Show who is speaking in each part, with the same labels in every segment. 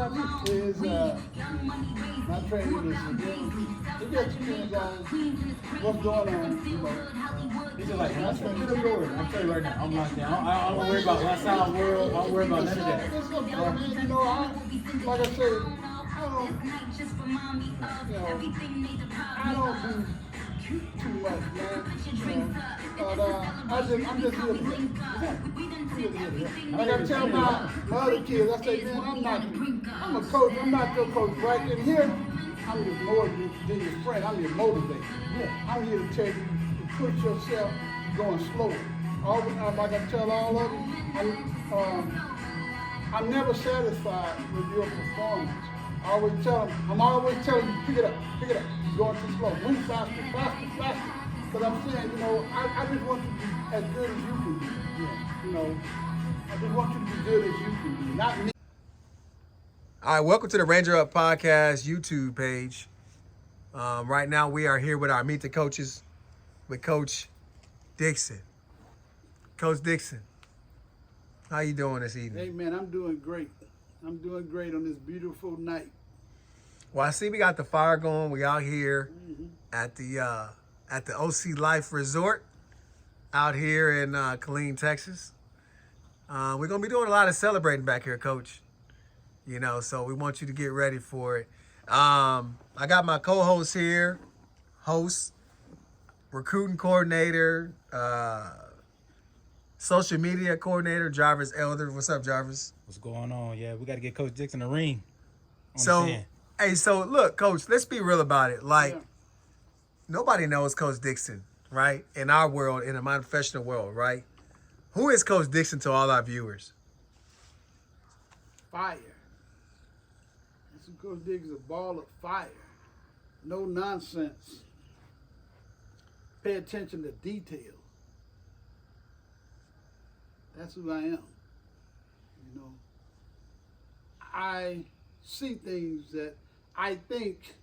Speaker 1: is my training is it just depends on what's going on, you know.
Speaker 2: It's just like, when I step through the door, I'm telling you right now, I'm locked down. I don't worry about outside world. I don't worry about none of that.
Speaker 1: It's okay, man. You know, like I said, I don't do too much, man. But I'm just here to like I tell my other kids, I say, man, I'm a coach. I'm not your coach, right? And here, I'm just more than your friend. I'm your motivator. Yeah. I'm here to tell you to push yourself going slower. Like I tell all of them, I'm never satisfied with your performance. I'm always telling you, pick it up. You're going too slow. Move faster. Because I'm saying, you know, I just want you to be as good as you can be. Yeah. You know, I just want you to be good as you can be, not me.
Speaker 3: All right, welcome to the Ranger Up Podcast YouTube page. Right now we are here with our Meet the Coaches with Coach Dixon. Coach Dixon, how you doing this evening?
Speaker 1: Hey, man, I'm doing great. I'm doing great on this beautiful night.
Speaker 3: Well, I see we got the fire going. We out here at the OC Life Resort out here in Killeen, Texas. We're going to be doing a lot of celebrating back here, Coach. You know, so we want you to get ready for it. I got my co-host here, host, recruiting coordinator, social media coordinator, Jarvis Elder. What's up, Jarvis?
Speaker 2: What's going on? Yeah, we got to get Coach Dixon a ring.
Speaker 3: So look, Coach, let's be real about it. Nobody knows Coach Dixon, right? In our world, in my professional world, right? Who is Coach Dixon to all our viewers?
Speaker 1: Fire. Coach Dixon's a ball of fire. No nonsense. Pay attention to detail. That's who I am. You know, I see things that I think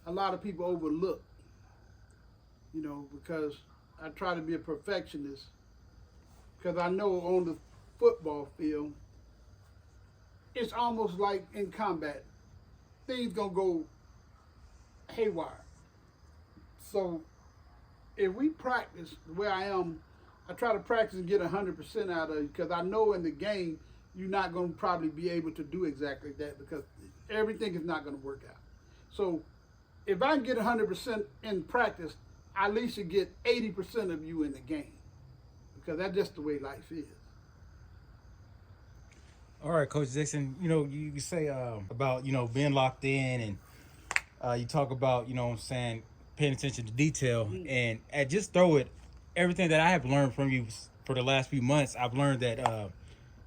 Speaker 1: a lot of people overlook. You know, because I try to be a perfectionist. Because I know on the football field, it's almost like in combat. Things gonna go haywire. So if we practice the way I am, I try to practice and get 100% out of it, because I know in the game you're not gonna probably be able to do exactly that, because everything is not gonna work out. So if I can get 100% in practice, I at least should get 80% of you in the game, because that's just the way life is.
Speaker 2: All right, Coach Dixon, you know, you say about, you know, being locked in, and you talk about, you know what I'm saying, paying attention to detail. And at Just Throw It, everything that I have learned from you for the last few months, I've learned that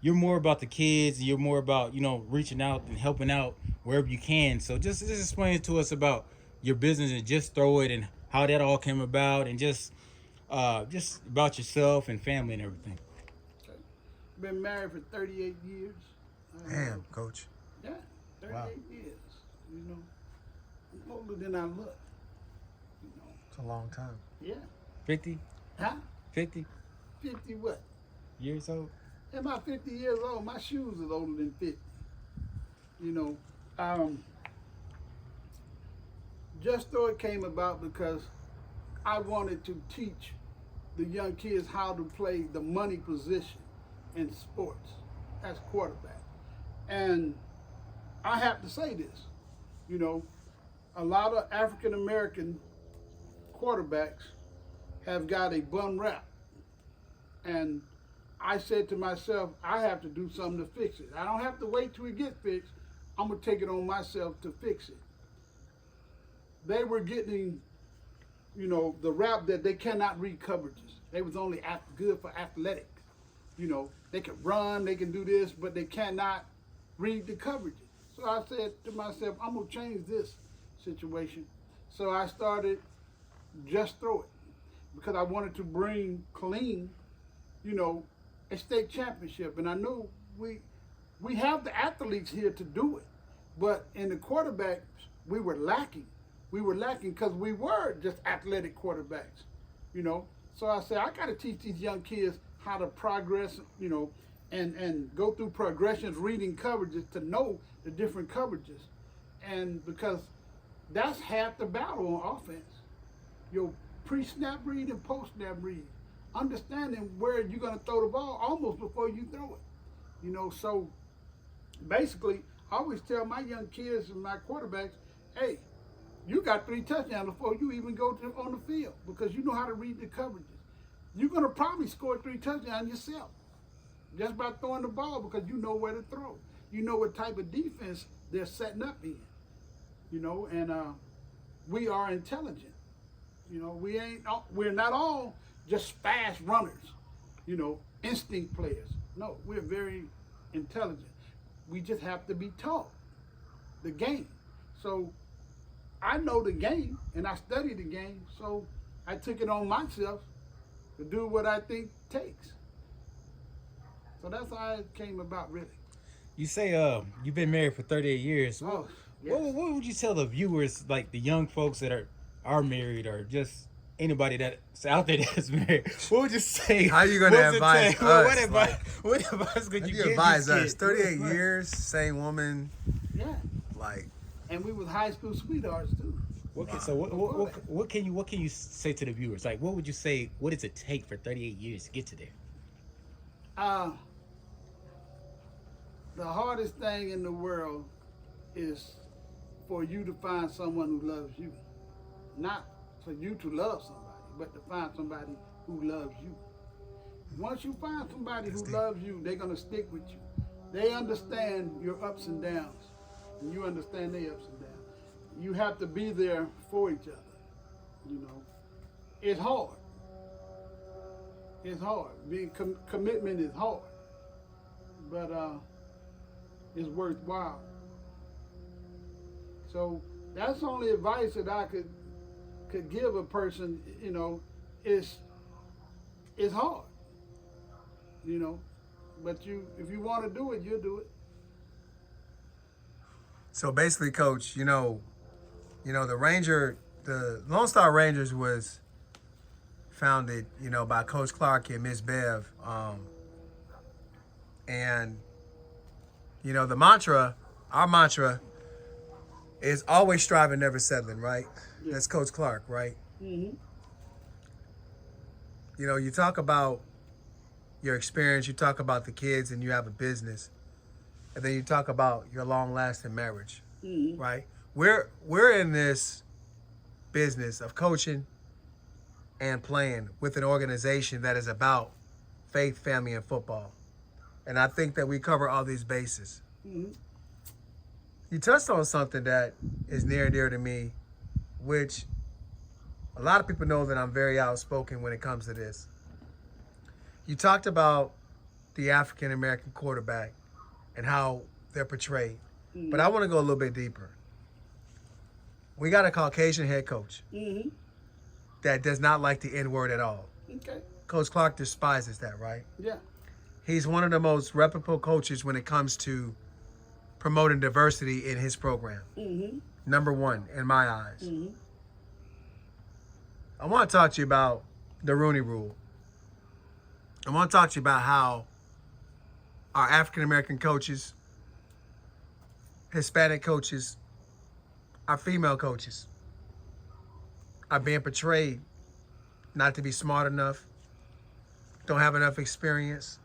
Speaker 2: you're more about the kids, and you're more about, you know, reaching out and helping out wherever you can. So just explain to us about your business and Just Throw It and how that all came about, and just about yourself and family and everything.
Speaker 1: Been married for 38 years.
Speaker 3: Damn, Coach.
Speaker 1: Yeah, 38 years. You know, I'm older than I look. You know.
Speaker 3: It's a long time.
Speaker 1: Yeah.
Speaker 2: 50?
Speaker 1: Huh?
Speaker 2: 50?
Speaker 1: 50 what?
Speaker 2: Years old?
Speaker 1: Am I 50 years old? My shoes is older than 50. You know, Just Throw It came about because I wanted to teach the young kids how to play the money position in sports as quarterback. And I have to say this, you know, a lot of African American quarterbacks have got a bum rap. And I said to myself, I have to do something to fix it. I don't have to wait till it gets fixed. I'm gonna take it on myself to fix it. They were getting, you know, the rap that they cannot read coverages. They was only good for athletics. You know, they can run, they can do this, but they cannot read the coverages. So I said to myself, I'm gonna change this situation. So I started Just Throw It, because I wanted to bring Killeen, you know, a state championship. And I knew we have the athletes here to do it, but in the quarterbacks, we were lacking. We were lacking because we were just athletic quarterbacks, you know. So I said, I got to teach these young kids how to progress, you know, and go through progressions, reading coverages to know the different coverages. And because that's half the battle on offense. Your pre-snap read and post-snap read. Understanding where you're going to throw the ball almost before you throw it. You know, so basically, I always tell my young kids and my quarterbacks, hey, you got 3 touchdowns before you even go on the field because you know how to read the coverages. You're going to probably score 3 touchdowns yourself just by throwing the ball because you know where to throw. You know what type of defense they're setting up in. You know, and we are intelligent. You know, we're not all just fast runners, you know, instinct players. No, we're very intelligent. We just have to be taught the game. So I know the game and I study the game, so I took it on myself to do what I think takes. So that's how it came about, really.
Speaker 2: You say you've been married for 38 years.
Speaker 1: Oh, yes.
Speaker 2: What would you tell the viewers, like the young folks that are married or just anybody that's out there that's married? What would you say?
Speaker 3: How you gonna advise us?
Speaker 2: What advice could you give
Speaker 3: advise
Speaker 2: these
Speaker 3: us?
Speaker 2: kids?
Speaker 3: 38 years, same woman.
Speaker 1: Yeah.
Speaker 3: Like,
Speaker 1: And we was high school sweethearts too.
Speaker 2: What can you say to the viewers? Like, what would you say? What does it take for 38 years to get to there?
Speaker 1: The hardest thing in the world is for you to find someone who loves you. Not for you to love somebody, but to find somebody who loves you. Once you find somebody who loves you, they're going to stick with you. They understand your ups and downs, and you understand their ups and downs. You have to be there for each other. You know, it's hard. It's hard. Being commitment is hard, but it's worthwhile. So that's the only advice that I could give a person. You know, it's hard. You know, but if you want to do it, you'll do it.
Speaker 3: so basically, Coach, the Lone Star Rangers was founded, by Coach Clark and Miss Bev, and our mantra is always striving, never settling, right?
Speaker 1: Yeah.
Speaker 3: That's Coach Clark, right?
Speaker 1: Mm-hmm.
Speaker 3: You talk about your experience, you talk about the kids, and you have a business, and then you talk about your long-lasting marriage,
Speaker 1: Mm-hmm.
Speaker 3: right? We're in this business of coaching and playing with an organization that is about faith, family, and football, and I think that we cover all these bases.
Speaker 1: Mm-hmm.
Speaker 3: You touched on something that is near and dear to me, which a lot of people know that I'm very outspoken when it comes to this. You talked about the African American quarterback and how they're portrayed.
Speaker 1: Mm-hmm.
Speaker 3: But I want to go a little bit deeper. We got a Caucasian head coach
Speaker 1: Mm-hmm.
Speaker 3: that does not like the N-word at all.
Speaker 1: Okay.
Speaker 3: Coach Clark despises that, right?
Speaker 1: Yeah.
Speaker 3: He's one of the most reputable coaches when it comes to promoting diversity in his program.
Speaker 1: Mm-hmm.
Speaker 3: Number one, in my eyes.
Speaker 1: Mm-hmm.
Speaker 3: I want to talk to you about the Rooney Rule. I want to talk to you about how our African-American coaches, Hispanic coaches, our female coaches are being portrayed not to be smart enough, don't have enough experience.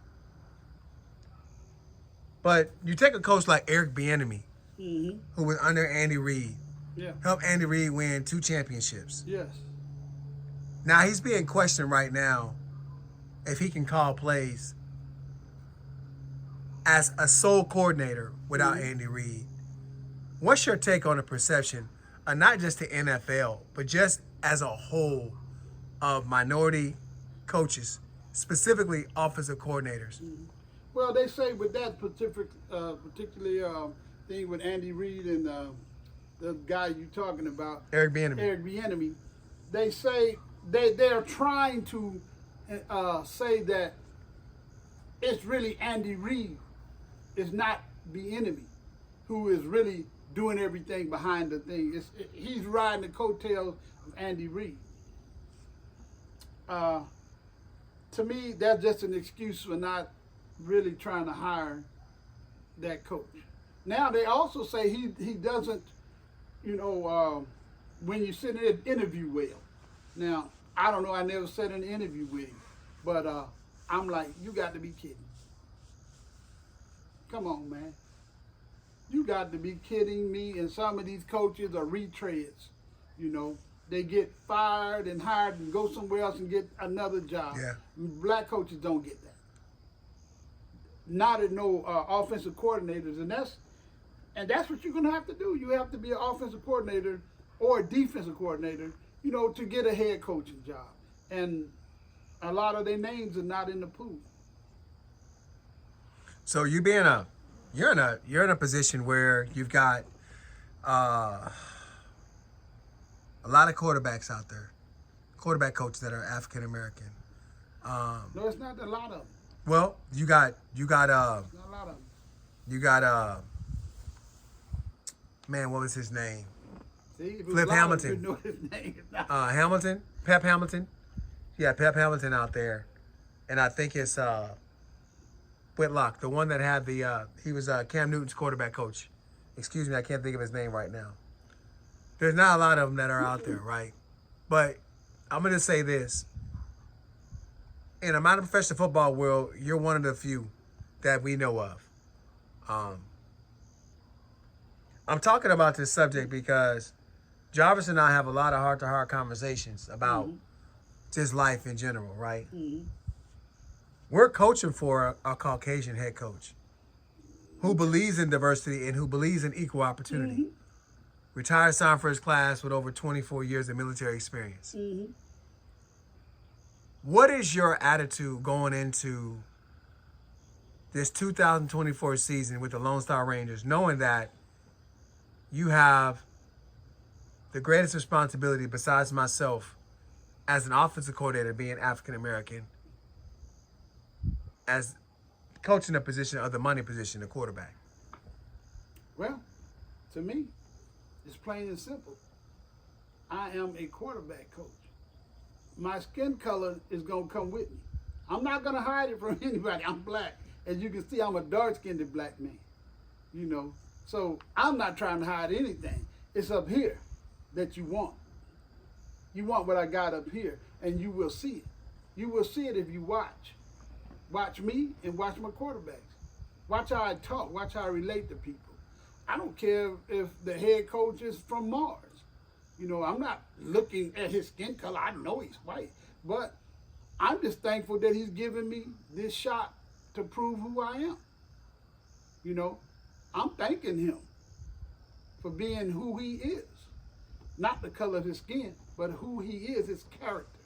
Speaker 3: But you take a coach like Eric Bieniemy,
Speaker 1: Mm-hmm.
Speaker 3: who was under Andy Reid,
Speaker 1: Yeah.
Speaker 3: helped Andy Reid win 2 championships.
Speaker 1: Yes.
Speaker 3: Now he's being questioned right now if he can call plays as a sole coordinator without Andy Reid. What's your take on the perception of not just the NFL, but just as a whole of minority coaches, specifically offensive coordinators?
Speaker 1: Well, they say with that particularly thing with Andy Reid and the guy you're talking about,
Speaker 3: Eric Bieniemy.
Speaker 1: Eric Bieniemy, they say they are trying to say that it's really Andy Reid, it's not Bieniemy, who is really doing everything behind the thing. He's riding the coattails of Andy Reid. To me, that's just an excuse for not really trying to hire that coach. Now they also say he doesn't, when you sit in an interview well. Now I don't know. I never sat in an interview with him, but I'm like, you got to be kidding. Come on, man. You got to be kidding me. And some of these coaches are retreads. They get fired and hired and go somewhere else and get another job.
Speaker 3: Yeah.
Speaker 1: Black coaches don't get that. Not at no offensive coordinators, and that's what you're gonna have to do. You have to be an offensive coordinator or a defensive coordinator, to get a head coaching job. And a lot of their names are not in the pool.
Speaker 3: So you're in a position where you've got a lot of quarterbacks out there, quarterback coaches that are African American.
Speaker 1: No, it's not a lot of them.
Speaker 3: Well, you got
Speaker 1: Not a lot of them.
Speaker 3: you got man, what was his name?
Speaker 1: See, if it was
Speaker 3: Flip
Speaker 1: a lot of
Speaker 3: Hamilton.
Speaker 1: them, you know his name.
Speaker 3: Hamilton, Pep Hamilton. Yeah, Pep Hamilton out there, and I think it's Whitlock, the one that had he was Cam Newton's quarterback coach. Excuse me, I can't think of his name right now. There's not a lot of them that are out there, right? But I'm gonna say this: in the modern professional football world, you're one of the few that we know of. I'm talking about this subject because Jarvis and I have a lot of heart-to-heart conversations about just life in general, right?
Speaker 1: Mm-hmm.
Speaker 3: We're coaching for a Caucasian head coach who believes in diversity and who believes in equal opportunity.
Speaker 1: Mm-hmm.
Speaker 3: Retired signed for his class with over 24 years of military experience.
Speaker 1: Mm-hmm.
Speaker 3: What is your attitude going into this 2024 season with the Lone Star Rangers, knowing that you have the greatest responsibility besides myself as an offensive coordinator, being African American, as coaching the position of the money position, the quarterback?
Speaker 1: Well, to me, it's plain and simple. I am a quarterback coach. My skin color is going to come with me. I'm not going to hide it from anybody. I'm black. As you can see, I'm a dark-skinned black man. So I'm not trying to hide anything. It's up here that you want. You want what I got up here, and you will see it. You will see it if you watch. Watch me and watch my quarterbacks. Watch how I talk. Watch how I relate to people. I don't care if the head coach is from Mars. I'm not looking at his skin color. I know he's white. But I'm just thankful that he's given me this shot to prove who I am. I'm thanking him for being who he is. Not the color of his skin, but who he is, his character.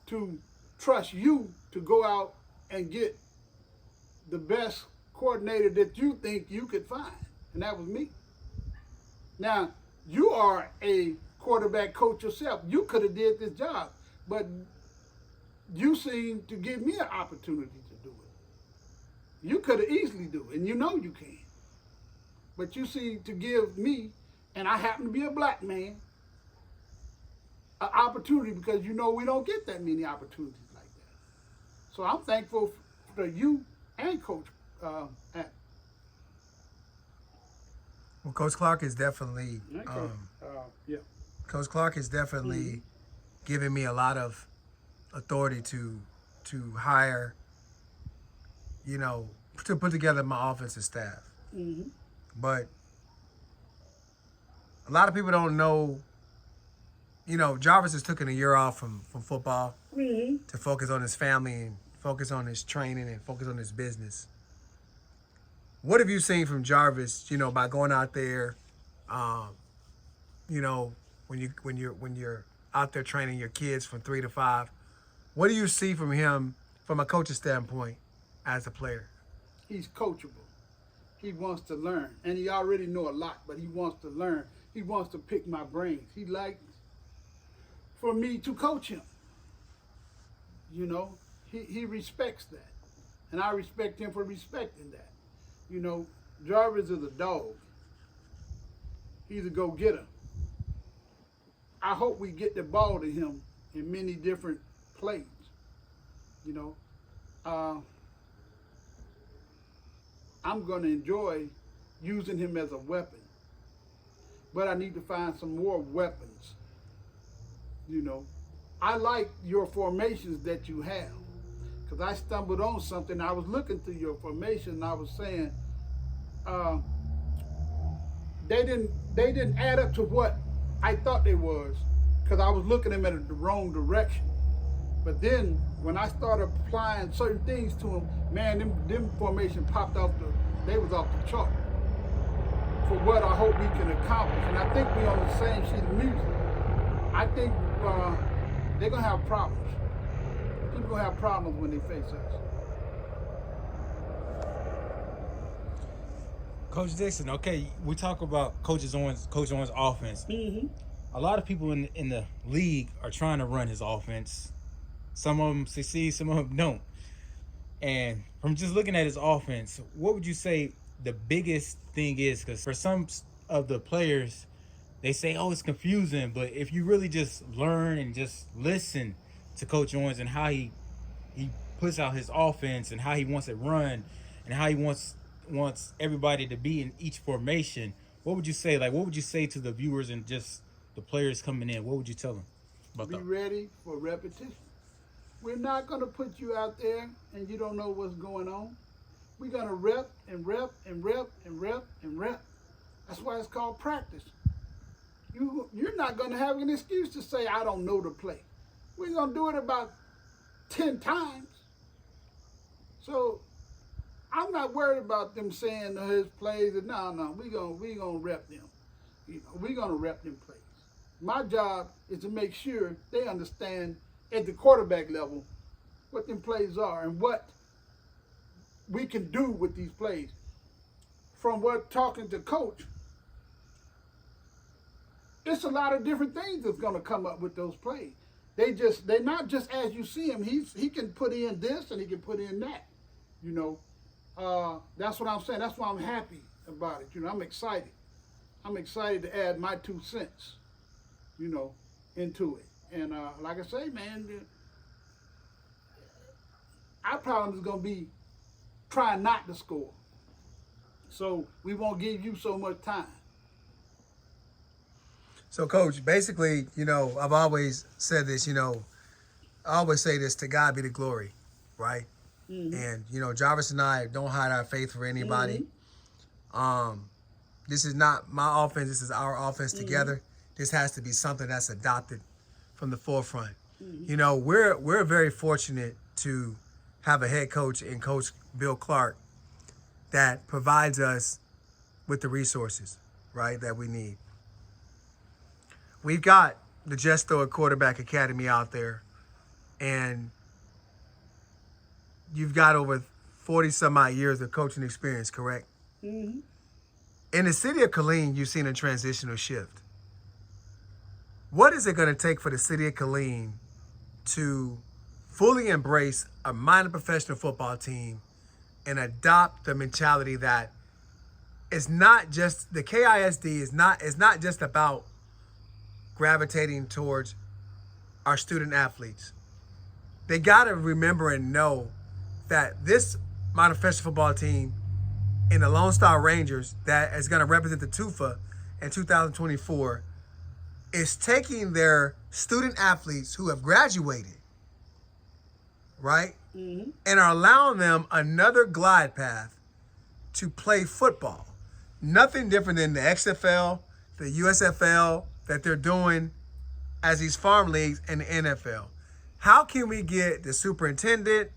Speaker 1: To trust you to go out and get the best coordinator that you think you could find. And that was me. Now, you are a quarterback coach yourself. You could have did this job, but you seem to give me an opportunity to do it. You could have easily do it, and you know you can. But you seem to give me, and I happen to be a black man, an opportunity because we don't get that many opportunities like that. So I'm thankful for you and Coach
Speaker 3: Well, Coach Clark is definitely Coach Clark is definitely giving me a lot of authority to hire, to put together my offensive staff.
Speaker 1: Mm-hmm.
Speaker 3: But a lot of people don't know, Jarvis has taken a year off from football to focus on his family and focus on his training and focus on his business. What have you seen from Jarvis, by going out there, when you're out there training your kids from 3 to 5? What do you see from him from a coach's standpoint as a player?
Speaker 1: He's coachable. He wants to learn, and he already know a lot, but he wants to learn. He wants to pick my brains. He likes for me to coach him. He respects that, and I respect him for respecting that. Jarvis is a dog. He's a go-getter. I hope we get the ball to him in many different plays. I'm going to enjoy using him as a weapon. But I need to find some more weapons. You know, I like your formations that you have, because I stumbled on something. I was looking through your formation and I was saying they didn't add up to what I thought they was, because I was looking at them in the wrong direction. But then when I started applying certain things to them, man, them formation popped off they was off the chart for what I hope we can accomplish. And I think we on the same sheet of music. I think they're gonna have problems. People gonna have problems when they face us.
Speaker 2: Coach Dixon, okay, we talk about Coach Owens' offense.
Speaker 1: Mm-hmm.
Speaker 2: A lot of people in the league are trying to run his offense. Some of them succeed, some of them don't. And from just looking at his offense, what would you say the biggest thing is? Because for some of the players, they say, oh, it's confusing. But if you really just learn and just listen to Coach Owens and how he puts out his offense and how he wants it run and how he wants everybody to be in each formation, what would you say? Like, what would you say to the viewers and just the players coming in? What would you tell them about that?
Speaker 1: Be ready for repetition. We're not going to put you out there and you don't know what's going on. We're going to rep and rep and rep and rep and rep. That's why it's called practice. You're not going to have an excuse to say, I don't know the play. We're going to do it about 10 times. So I'm not worried about them saying his plays. No, we're gonna rep them. You know, we're going to rep them plays. My job is to make sure they understand at the quarterback level what them plays are and what we can do with these plays. From what talking to Coach, it's a lot of different things that's going to come up with those plays. They're not just as you see him. He can put in this and he can put in that. You know, that's what I'm saying. That's why I'm happy about it. You know, I'm excited. I'm excited to add my 2 cents, you know, into it. And like I say, man, our problem is going to be trying not to score. So we won't give you so much time.
Speaker 3: So, Coach, basically, you know, I've always said this, you know, I always say this, to God be the glory, right? Mm-hmm. And, you know, Jarvis and I don't hide our faith for anybody. Mm-hmm. This is not my offense. This is our offense together. This has to be something that's adopted from the forefront. Mm-hmm. You know, we're very fortunate to have a head coach in Coach Bill Clark that provides us with the resources, right, that we need. We've got the Just Throw It Quarterback Academy out there, and you've got over 40 some odd years of coaching experience, correct? Mm-hmm. In the city of Killeen, you've seen a transitional shift. What is it going to take for the city of Killeen to fully embrace a minor professional football team and adopt the mentality that it's not just, the KISD is not just about gravitating towards our student athletes. They got to remember and know that this minor professional football team in the Lone Star Rangers that is going to represent the TUFA in 2024 is taking their student athletes who have graduated, right, mm-hmm. and are allowing them another glide path to play football. Nothing different than the XFL, the USFL that they're doing as these farm leagues and the NFL. How can we get the superintendent,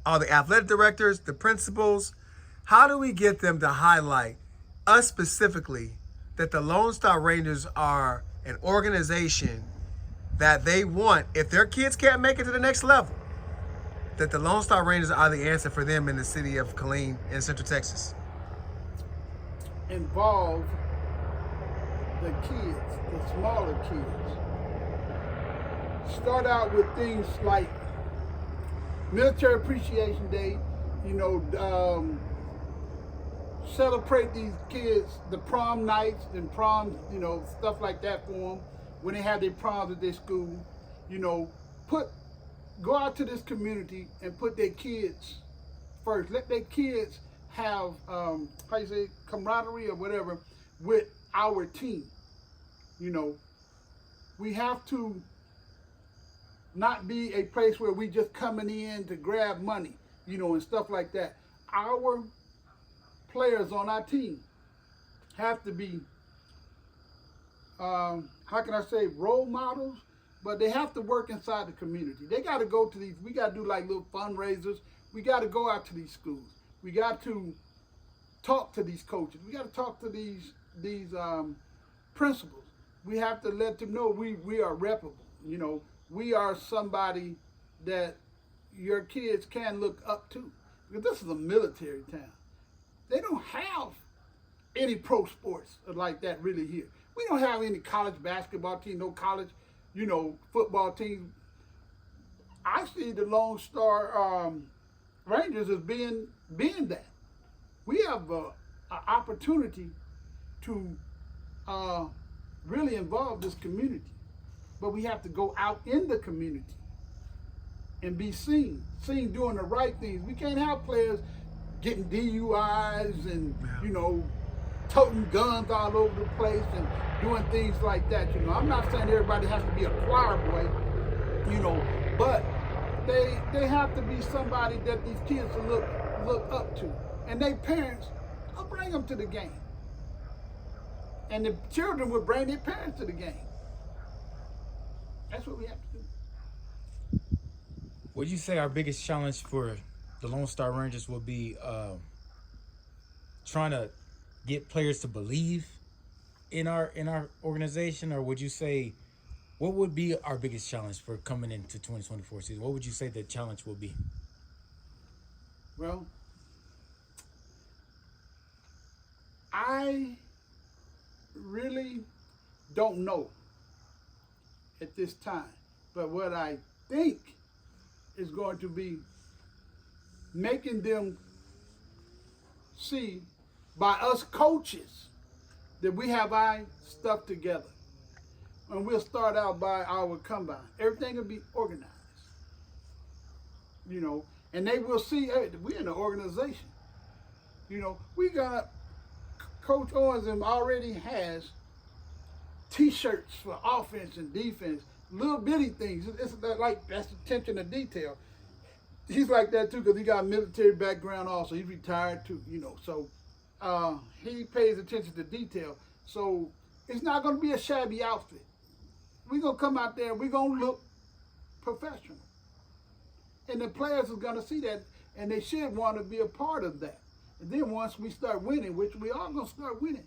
Speaker 3: all the athletic directors, the principals, how do we get them to highlight us specifically that the Lone Star Rangers are an organization that they want, if their kids can't make it to the next level, that the Lone Star Rangers are the answer for them in the city of Killeen in Central Texas?
Speaker 1: Involve the kids, the smaller kids. Start out with things like Military Appreciation Day, you know, celebrate these kids, the prom nights and proms, you know, stuff like that for them when they have their proms at their school. You know, go out to this community and put their kids first. Let their kids have how you say, camaraderie or whatever with our team. You know, we have to not be a place where we just coming in to grab money, you know, and stuff like that. Our players on our team have to be, how can I say, role models, but they have to work inside the community. They got to go to these, we got to do like little fundraisers. We got to go out to these schools. We got to talk to these coaches. We got to talk to these principals. We have to let them know we are reputable. You know, we are somebody that your kids can look up to. Because this is a military town. They don't have any pro sports like that really here. We don't have any college basketball team, no college, you know, football team. I see the Lone Star Rangers as being that. We have an opportunity to really involve this community. But we have to go out in the community and be seen doing the right things. We can't have players getting DUIs and, you know, toting guns all over the place and doing things like that. You know, I'm not saying everybody has to be a choir boy, you know, but they have to be somebody that these kids will look up to. And their parents will bring them to the game. And the children will bring their parents to the game. That's what we have to do.
Speaker 2: Would you say our biggest challenge for the Lone Star Rangers will be trying to get players to believe in our organization, or would you say what would be our biggest challenge for coming into 2024 season? What would you say the challenge will be?
Speaker 1: Well, I really don't know at this time, but what I think is going to be making them see by us coaches that we have our stuff together. And we'll start out by our combine. Everything will be organized. You know, and they will see, hey, we're in an organization. You know, we got Coach Owens already has T-shirts for offense and defense, little bitty things. It's like that's attention to detail. He's like that too because he got a military background also. He's retired too, you know. So he pays attention to detail. So it's not going to be a shabby outfit. We're going to come out there and we're going to look professional. And the players are going to see that, and they should want to be a part of that. And then once we start winning, which we are going to start winning,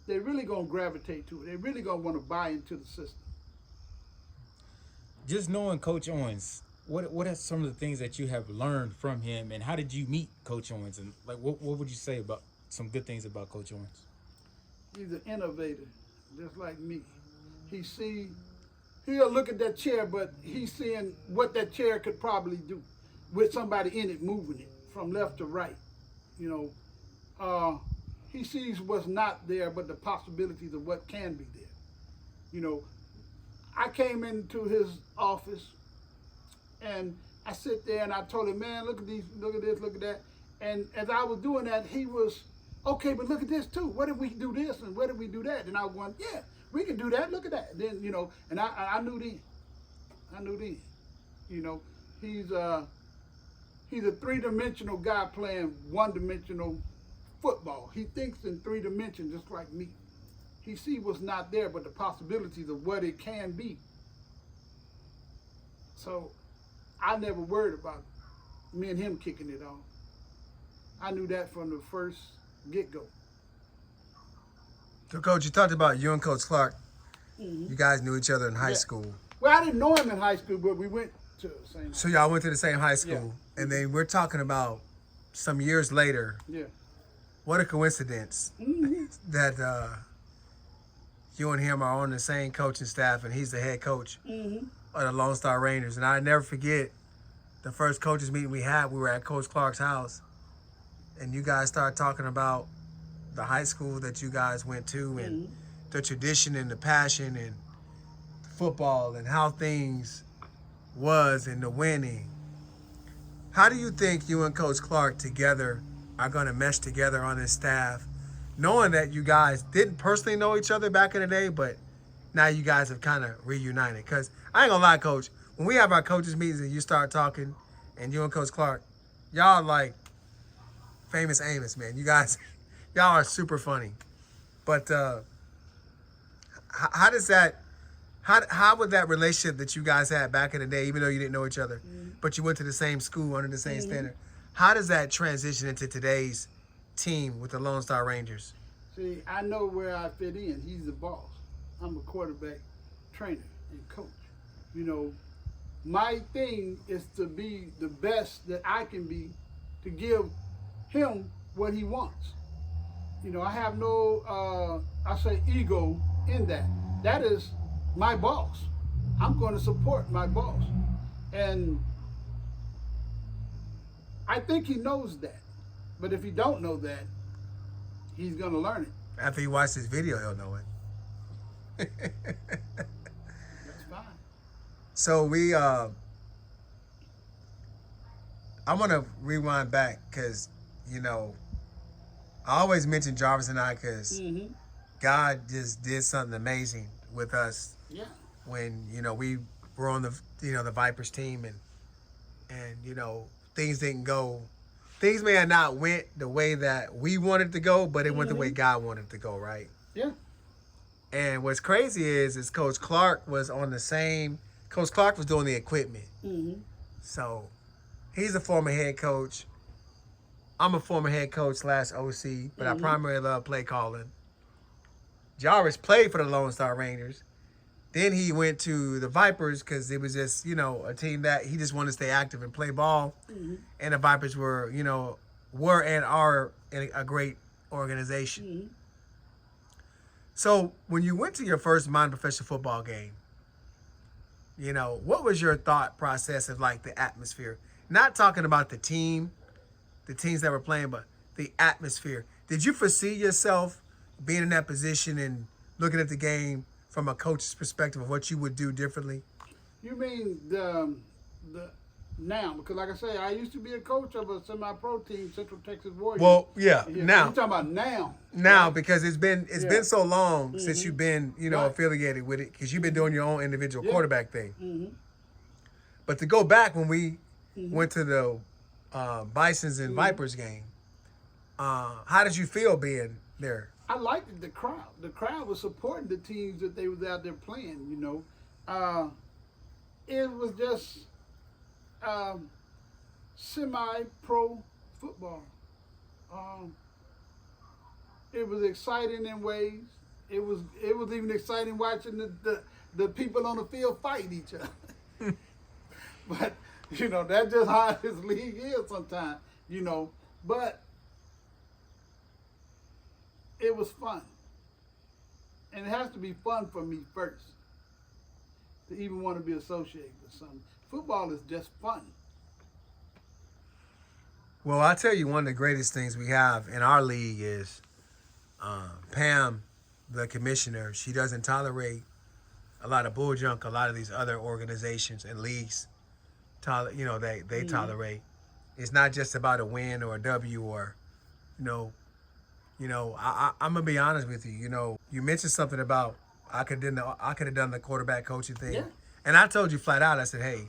Speaker 1: they're really going to gravitate to it. They're really going to want to buy into the system.
Speaker 2: Just knowing Coach Owens, what are some of the things that you have learned from him, and how did you meet Coach Owens? And like, what would you say about some good things about Coach Owens?
Speaker 1: He's an innovator, just like me. He'll look at that chair, but he's seeing what that chair could probably do with somebody in it moving it from left to right. You know, he sees what's not there, but the possibilities of what can be there. You know, I came into his office and I sit there and I told him, man, look at these, look at this, look at that. And as I was doing that, he was, okay, but look at this too. What if we do this and what if we do that? And I was going, yeah, we can do that. Look at that. Then, you know, and I knew then, you know, he's a three-dimensional guy playing one-dimensional football. He thinks in three dimensions just like me. He sees what's not there, but the possibilities of what it can be. So I never worried about me and him kicking it off. I knew that from the first get-go.
Speaker 3: So, Coach, you talked about you and Coach Clark. Mm-hmm. You guys knew each other in high school.
Speaker 1: Well, I didn't know him in high school, but we went to the same high school.
Speaker 3: So y'all went to the same high school.
Speaker 1: Yeah.
Speaker 3: And then we're talking about some years later.
Speaker 1: Yeah.
Speaker 3: What a coincidence that you and him are on the same coaching staff, and he's the head coach of the Lone Star Rangers. And I never forget the first coaches meeting we had. We were at Coach Clark's house, and you guys started talking about the high school that you guys went to and the tradition and the passion and football and how things was and the winning. How do you think you and Coach Clark together are going to mesh together on this staff, knowing that you guys didn't personally know each other back in the day, but now you guys have kind of reunited. Because I ain't going to lie, Coach, when we have our coaches meetings and you start talking, and you and Coach Clark, y'all like famous Amos, man. You guys, y'all are super funny. But how does that, how would that relationship that you guys had back in the day, even though you didn't know each other, but you went to the same school under the same standard, how does that transition into today's team with the Lone Star Rangers?
Speaker 1: See, I know where I fit in. He's the boss. I'm a quarterback trainer and coach. You know, my thing is to be the best that I can be to give him what he wants. You know, I have no, ego in that. That is my boss. I'm going to support my boss. And I think he knows that. But if he don't know that, he's going to learn it.
Speaker 3: After he watched this video, he'll know it.
Speaker 1: That's fine.
Speaker 3: So I want to rewind back because, you know, I always mention Jarvis and I because God just did something amazing with us.
Speaker 1: Yeah.
Speaker 3: When, you know, we were on the, you know, the Vipers team and, you know, things may have not went the way that we wanted to go, but it went the way God wanted it to go, right?
Speaker 1: Yeah.
Speaker 3: And what's crazy is Coach Clark was doing the equipment. So he's a former head coach. I'm a former head coach / OC, but I primarily love play calling. Jarvis played for the Lone Star Rangers. Then he went to the Vipers because it was just, you know, a team that he just wanted to stay active and play ball. And the Vipers were, you know, and are a great organization. So when you went to your first minor professional football game, you know, what was your thought process of like the atmosphere? Not talking about the teams that were playing, but the atmosphere. Did you foresee yourself being in that position and looking at the game from a coach's perspective of what you would do differently?
Speaker 1: You mean the now? Because like I say, I used to be a coach of a semi-pro team, Central Texas Warriors.
Speaker 3: Well, yeah,
Speaker 1: You're
Speaker 3: now.
Speaker 1: talking about now.
Speaker 3: Now,
Speaker 1: right?
Speaker 3: because it's been so long since you've been, you know,
Speaker 1: Right.
Speaker 3: affiliated with it, because you've been doing your own individual quarterback thing. But to go back when we went to the Bisons and Vipers game, how did you feel being there?
Speaker 1: I liked the crowd. The crowd was supporting the teams that they was out there playing, you know. It was just semi-pro football. It was exciting in ways. It was even exciting watching the people on the field fight each other. But, you know, that's just how this league is sometimes, you know. But it was fun. And it has to be fun for me first to even want to be associated with something. Football is just fun.
Speaker 3: Well, I'll tell you, one of the greatest things we have in our league is Pam, the commissioner. She doesn't tolerate a lot of bull junk a lot of these other organizations and leagues they tolerate. It's not just about a win or a W or, I'm gonna be honest with you. You know, you mentioned something about I could have done the quarterback coaching thing,
Speaker 1: Yeah.
Speaker 3: and I told you flat out. I said, hey,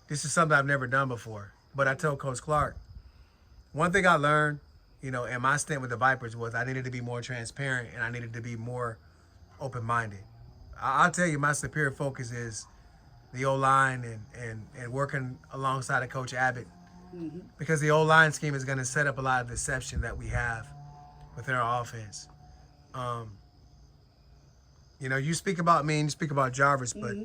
Speaker 3: this is something I've never done before. But I told Coach Clark, one thing I learned, you know, in my stint with the Vipers was I needed to be more transparent and I needed to be more open-minded. I'll tell you, my superior focus is the O-line and working alongside of Coach Abbott, because the O-line scheme is going to set up a lot of deception that we have within our offense. You speak about me and you speak about Jarvis, but,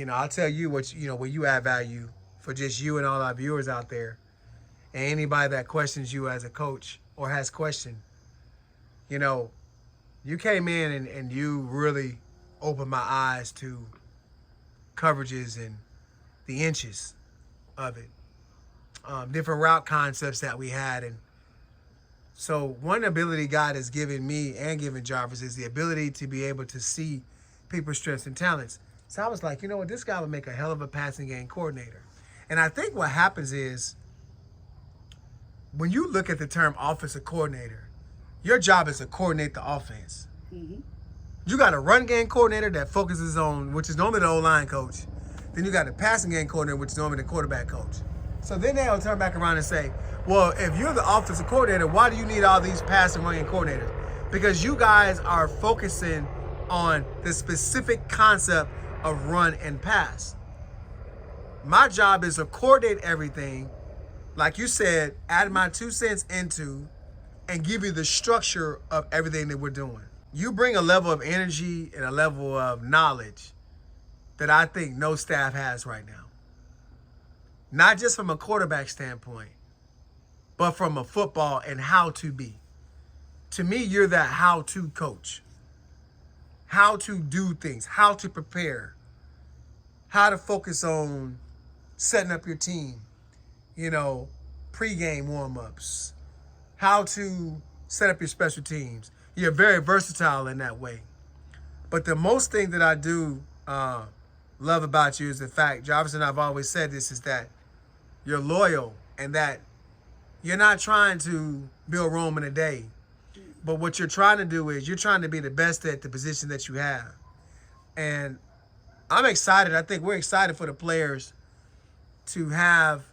Speaker 3: I'll tell you where you add value for just you and all our viewers out there and anybody that questions you as a coach or has questioned. You came in and you really opened my eyes to coverages and the inches of it, different route concepts that we had. And so one ability God has given me and given Jarvis is the ability to be able to see people's strengths and talents. So I was like, you know what, this guy would make a hell of a passing game coordinator. And I think what happens is when you look at the term offensive coordinator, your job is to coordinate the offense.
Speaker 1: Mm-hmm.
Speaker 3: You got a run game coordinator that focuses on, which is normally the O-line coach. Then you got a passing game coordinator, which is normally the quarterback coach. So then they'll turn back around and say, well, if you're the offensive coordinator, why do you need all these pass and run game coordinators? Because you guys are focusing on the specific concept of run and pass. My job is to coordinate everything, like you said, add my 2 cents into, and give you the structure of everything that we're doing. You bring a level of energy and a level of knowledge that I think no staff has right now. Not just from a quarterback standpoint, but from a football and how to be. To me, you're that how-to coach. How to do things, how to prepare, how to focus on setting up your team, pregame warm-ups, how to set up your special teams. You're very versatile in that way. But the most thing that I do love about you is the fact, Jarvis and I've always said this, is that you're loyal and that you're not trying to build Rome in a day. But what you're trying to do is you're trying to be the best at the position that you have. And I'm excited. I think we're excited for the players to have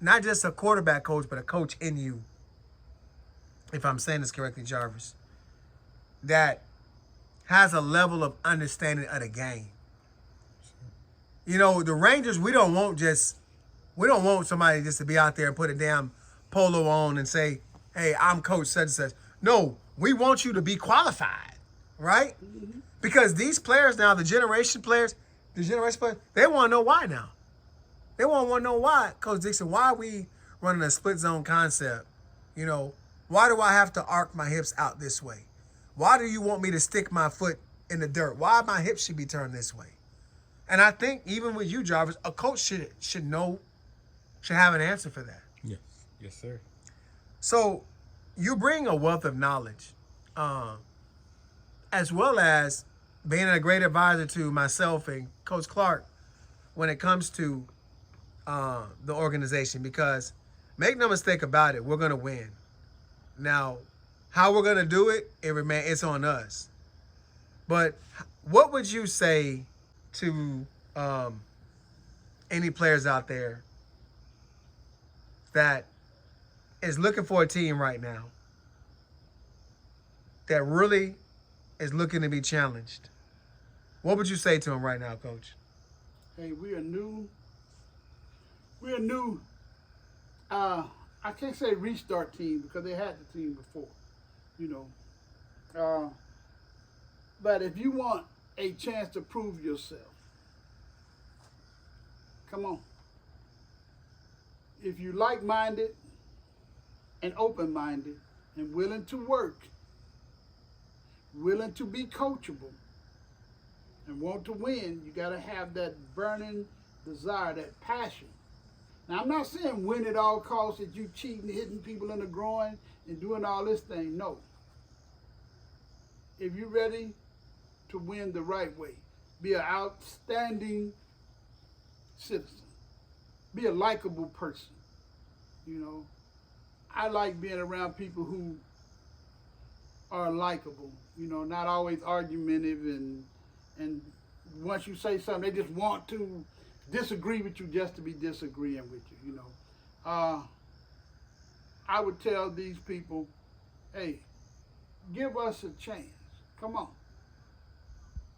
Speaker 3: not just a quarterback coach, but a coach in you, if I'm saying this correctly, Jarvis, that has a level of understanding of the game. The Rangers, we don't want somebody just to be out there and put a damn polo on and say, hey, I'm coach such and such. No, we want you to be qualified, right? Mm-hmm. Because these players now, the generation players, they want to know why now. They want to know why, Coach Dixon, why are we running a split zone concept? Why do I have to arc my hips out this way? Why do you want me to stick my foot in the dirt? Why my hips should be turned this way? And I think even with you, Jarvis, a coach should have an answer for that.
Speaker 2: Yes. Yes, sir.
Speaker 3: So you bring a wealth of knowledge, as well as being a great advisor to myself and Coach Clark when it comes to the organization, because make no mistake about it, we're going to win. Now, how we're going to do it, it's on us. But what would you say to any players out there that is looking for a team right now that really is looking to be challenged? What would you say to them right now, Coach?
Speaker 1: Hey, we're a new, I can't say restart team because they had the team before, but if you want a chance to prove yourself, come on. If you like-minded and open-minded and willing to work, willing to be coachable, and want to win, you got to have that burning desire, that passion. Now, I'm not saying win at all costs, that you cheating, hitting people in the groin, and doing all this thing. No. If you're ready to win the right way, be an outstanding citizen, be a likable person. I like being around people who are likable, not always argumentative, and once you say something, they just want to disagree with you just to be disagreeing with you, I would tell these people, hey, give us a chance. Come on.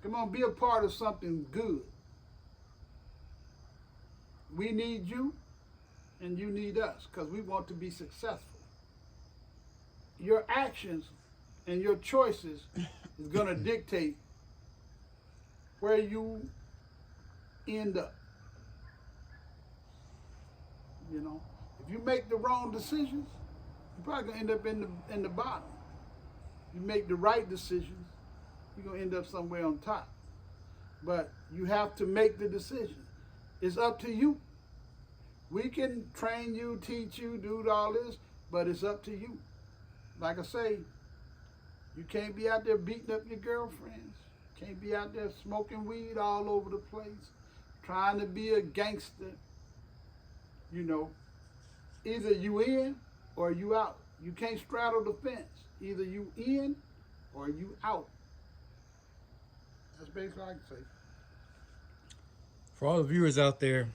Speaker 1: Come on, be a part of something good. We need you, and you need us, because we want to be successful. Your actions and your choices is going to dictate where you end up. If you make the wrong decisions, you're probably going to end up in the bottom. If you make the right decisions, you're going to end up somewhere on top. But you have to make the decision. It's up to you. We can train you, teach you, do all this, but it's up to you. Like I say, you can't be out there beating up your girlfriends. Can't be out there smoking weed all over the place, trying to be a gangster. Either you in or you out. You can't straddle the fence. Either you in or you out. That's basically all I can say.
Speaker 2: For all the viewers out there,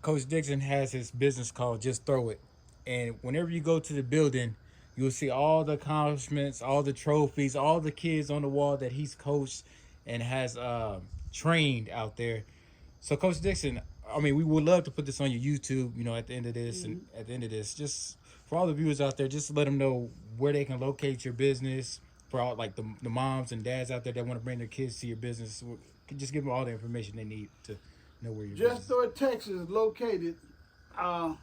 Speaker 2: Coach Dixon has his business called Just Throw It. And whenever you go to the building, you'll see all the accomplishments, all the trophies, all the kids on the wall that he's coached and has trained out there. So, Coach Dixon, I mean, we would love to put this on your YouTube, at the end of this. And at the end of this, just for all the viewers out there, just let them know where they can locate your business. For all like the moms and dads out there that want to bring their kids to your business, just give them all the information they need to know where your
Speaker 1: Just
Speaker 2: business
Speaker 1: Throw It, Texas is located on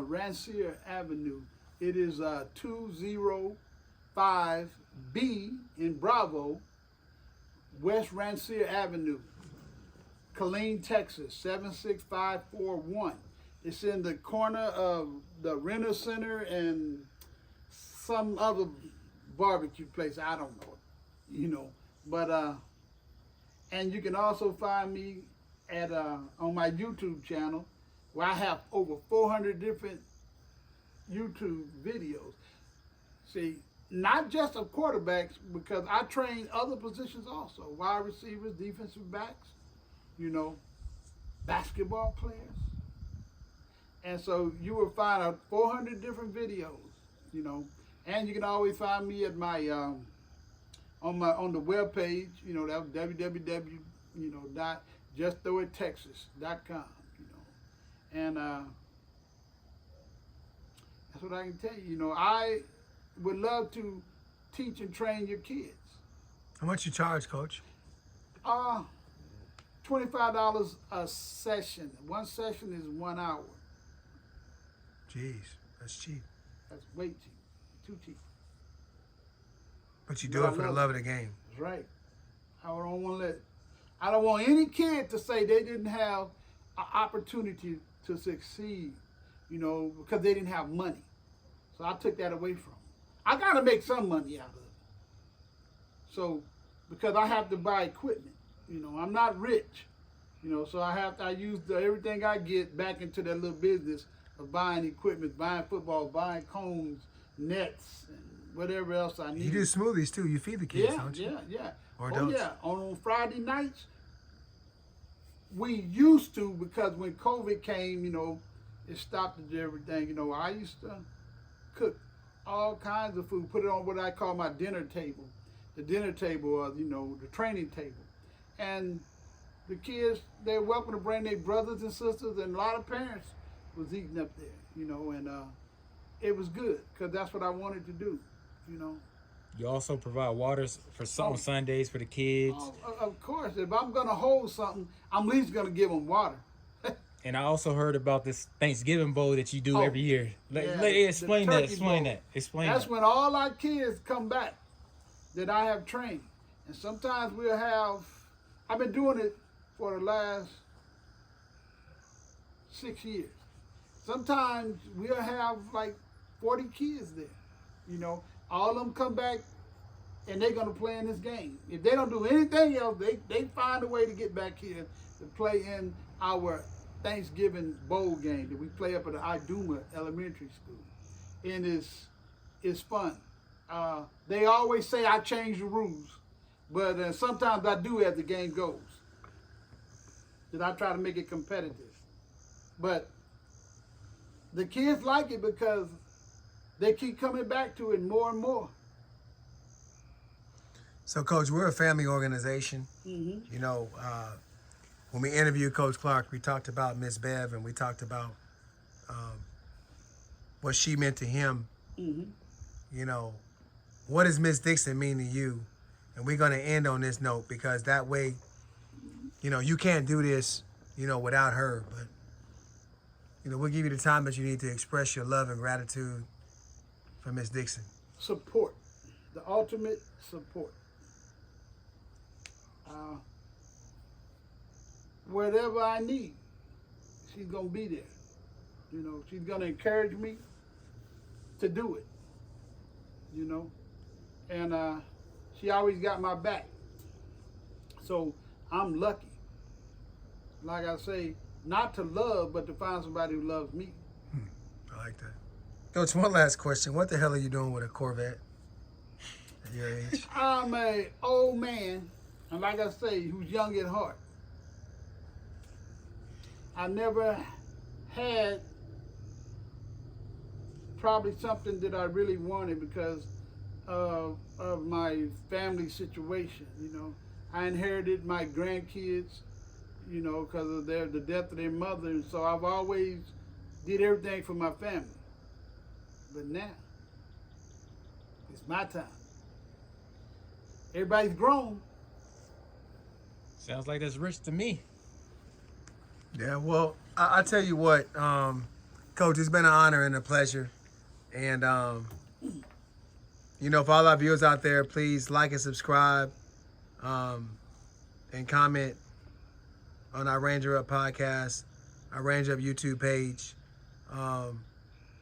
Speaker 1: Rancier Avenue. It is 205B in Bravo, West Rancier Avenue, Killeen, Texas, 76541. It's in the corner of the Renner Center and some other barbecue place. I don't know, but and you can also find me at on my YouTube channel, where I have over 400 different YouTube videos. See, not just of quarterbacks, because I train other positions also, wide receivers, defensive backs, basketball players. And so you will find out 400 different videos, and you can always find me at my on the web page, that www.justthrowItTexas.com, and that's what I can tell you. I would love to teach and train your kids.
Speaker 3: How much you charge, Coach?
Speaker 1: $25 a session. One session is 1 hour.
Speaker 3: Jeez, that's cheap.
Speaker 1: That's way cheap. Too cheap.
Speaker 3: But you do it for the love of the game.
Speaker 1: That's right. I don't want any kid to say they didn't have an opportunity to succeed, because they didn't have money. So I took that away from them. I got to make some money out of it. So, because I have to buy equipment, I'm not rich, so I use everything I get back into that little business of buying equipment, buying football, buying cones, nets, and whatever else I need.
Speaker 3: You do smoothies too. You feed the kids, don't you?
Speaker 1: Yeah.
Speaker 3: Or
Speaker 1: Oh
Speaker 3: adults.
Speaker 1: yeah. On Friday nights, we used to, because when COVID came, it stopped everything. I used to cook all kinds of food, put it on what I call my dinner table. The dinner table, the training table. And the kids, they're welcome to bring their brothers and sisters, and a lot of parents was eating up there, and it was good, because that's what I wanted to do,
Speaker 2: You also provide waters on Sundays for the kids.
Speaker 1: Of course, if I'm going to hold something, I'm at least going to give them water.
Speaker 2: And I also heard about this Thanksgiving bowl that you do every year. Explain
Speaker 1: the
Speaker 2: that.
Speaker 1: turkey
Speaker 2: Explain
Speaker 1: bowl.
Speaker 2: that. Explain
Speaker 1: That's
Speaker 2: that.
Speaker 1: when all our kids come back that I have trained. And sometimes we'll have, I've been doing it for the last 6 years. Sometimes we'll have like 40 kids there. All of them come back and they're going to play in this game. If they don't do anything else, they find a way to get back here to play in our Thanksgiving bowl game that we play up at the Iduma Elementary School. And it's fun. They always say I change the rules, but sometimes I do as the game goes. That I try to make it competitive. But the kids like it because they keep coming back to it more and more.
Speaker 3: So, Coach, we're a family organization.
Speaker 1: Mm-hmm.
Speaker 3: When we interviewed Coach Clark, we talked about Miss Bev, and we talked about what she meant to him.
Speaker 1: Mm-hmm.
Speaker 3: What does Miss Dixon mean to you? And we're going to end on this note, because that way, you can't do this, without her. But, we'll give you the time that you need to express your love and gratitude for Miss Dixon.
Speaker 1: Support. The ultimate support. Whatever I need, she's going to be there. She's going to encourage me to do it. And she always got my back. So I'm lucky. Like I say, not to love, but to find somebody who loves me.
Speaker 3: I like that. Coach, one last question. What the hell are you doing with a Corvette at your age?
Speaker 1: I'm a old man, and like I say, who's young at heart. I never had probably something that I really wanted because of my family situation. You know, I inherited my grandkids, you know, because of the death of their mother, and so I've always did everything for my family. But now, it's my time. Everybody's grown.
Speaker 2: Sounds like that's rich to me.
Speaker 3: Yeah, well, I tell you what, Coach, it's been an honor and a pleasure. And, you know, for all our viewers out there, please like and subscribe and comment on our Ranger Up podcast, our Ranger Up YouTube page.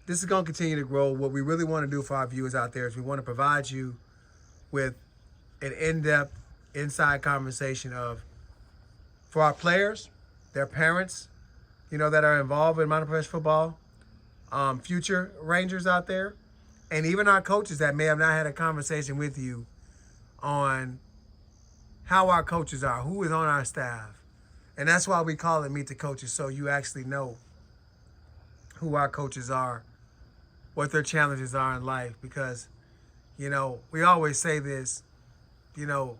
Speaker 3: This is going to continue to grow. What we really want to do for our viewers out there is we want to provide you with an in-depth, inside conversation for our players, their parents, you know, that are involved in minor professional football, future Rangers out there, and even our coaches that may have not had a conversation with you on how our coaches are, who is on our staff. And that's why we call it Meet the Coaches, so you actually know who our coaches are, what their challenges are in life. Because, you know, we always say this, you know,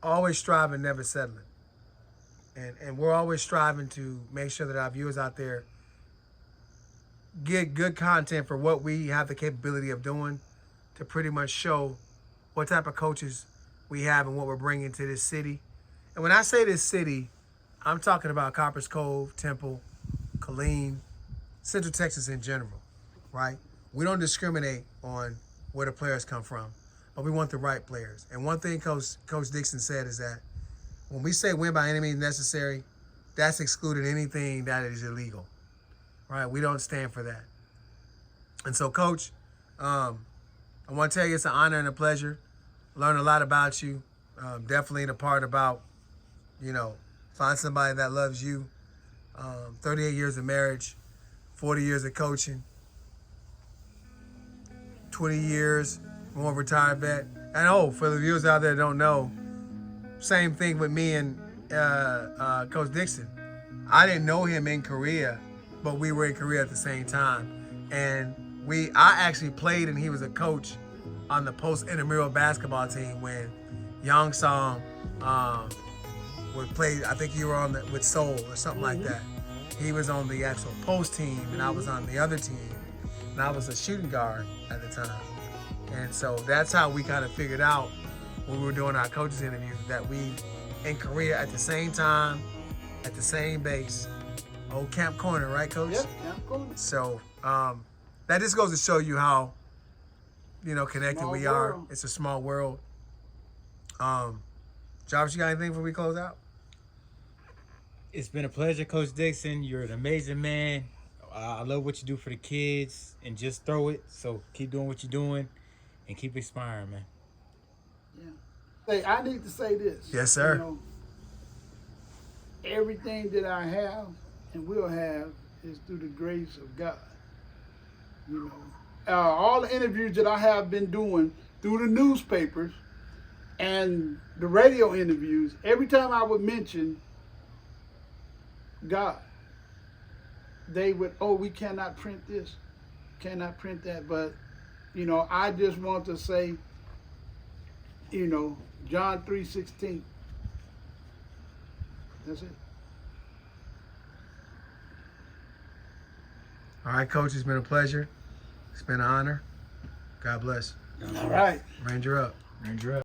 Speaker 3: always striving, never settling. And we're always striving to make sure that our viewers out there get good content for what we have the capability of doing to pretty much show what type of coaches we have and what we're bringing to this city. And when I say this city, I'm talking about Copper's Cove, Temple, Killeen, Central Texas in general, right? We don't discriminate on where the players come from, but we want the right players. And one thing Coach Dixon said is that when we say win by any means necessary, that's excluding anything that is illegal, right? We don't stand for that. And so, Coach, I want to tell you it's an honor and a pleasure. Learn a lot about you. Definitely the part about, you know, find somebody that loves you. 38 years of marriage, 40 years of coaching, 20 years, more retired vet. And for the viewers out there that don't know, same thing with me and Coach Dixon. I didn't know him in Korea, but we were in Korea at the same time. And I actually played and he was a coach on the post-intramural basketball team when Young Song would play. I think you were on with Seoul or something like that. He was on the actual post team and I was on the other team. And I was a shooting guard at the time. And so that's how we kind of figured out when we were doing our coaches interview that we in Korea at the same time, at the same base. Old Camp Corner, right, Coach?
Speaker 1: Yep, Camp Corner.
Speaker 3: So that just goes to show you how, you know, connected
Speaker 1: Small
Speaker 3: we are.
Speaker 1: world.
Speaker 3: It's a small world. Jarvis, you got anything before we close out?
Speaker 2: It's been a pleasure, Coach Dixon. You're an amazing man. I love what you do for the kids and just throw it. So keep doing what you're doing and keep inspiring, man.
Speaker 1: Yeah. Hey, I need to say this.
Speaker 3: Yes, sir.
Speaker 1: You know, everything that I have and will have is through the grace of God. You know, all the interviews that I have been doing through the newspapers and the radio interviews, every time I would mention God, they would, we cannot print this, cannot print that. But, you know, I just want to say, you know, John 3:16. That's it.
Speaker 3: All right, Coach, it's been a pleasure. It's been an honor. God bless.
Speaker 1: All right.
Speaker 3: Ranger up.
Speaker 2: Ranger up.